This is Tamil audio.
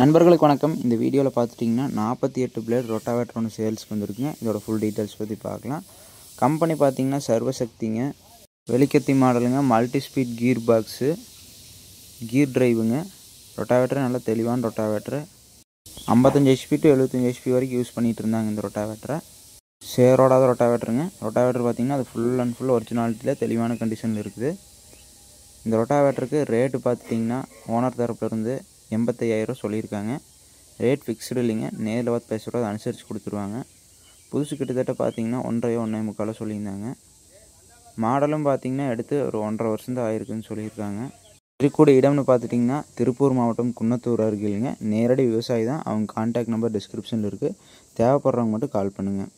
நண்பர்களுக்கு வணக்கம். இந்த வீடியோவில் பார்த்துட்டிங்கன்னா 48 பிளேட் ரொட்டாவேட்டர் ஒன்று சேல்ஸ்க்கு வந்துருக்குங்க. இதோட ஃபுல் டீட்டெயில்ஸ் பற்றி பார்க்கலாம். கம்பெனி பார்த்திங்கன்னா சர்வசக்திங்க, வெளிக்கத்தி மாடலுங்க, மல்டி ஸ்பீட் கீர் பாக்ஸு, கீர் டிரைவுங்க. ரொட்டாவேட்டர் நல்ல தெளிவான ரொட்டாவேட்டரு. 55 HP டு 75 HP வரைக்கும் யூஸ் பண்ணிகிட்டு இருந்தாங்க இந்த ரொட்டாவேட்டரை. சேரோடாத ரொட்டாவேட்டருங்க. ரொட்டாவேட்டர் பார்த்திங்கன்னா அது ஃபுல் அண்ட் ஃபுல் ஒரிஜினாலிட்டியில் தெளிவான கண்டிஷனில் இருக்குது. இந்த ரொட்டாவேட்டருக்கு ரேட்டு பார்த்துட்டிங்கன்னா ஓனர் தரப்புலேருந்து 85,000 சொல்லியிருக்காங்க. ரேட் ஃபிக்ஸ்டு இல்லைங்க, நேரில் பார்த்து பேசுகிறத அனுசரித்து கொடுத்துருவாங்க. புதுசு கிட்டத்தட்ட பார்த்திங்கன்னா 1.5 சொல்லியிருந்தாங்க. மாடலும் பார்த்திங்கன்னா எடுத்து ஒரு 1.5 வருஷம் தான் ஆயிருக்குன்னு சொல்லியிருக்காங்க. இருக்கக்கூடிய இடம்னு பார்த்துட்டிங்கன்னா திருப்பூர் மாவட்டம் குன்னத்தூர் அருகிலுங்க. நேரடி விவசாயி தான். அவங்க கான்டாக்ட் நம்பர் டிஸ்கிரிப்ஷனில் இருக்குது. தேவைப்படுறவங்க மட்டும் கால் பண்ணுங்கள்.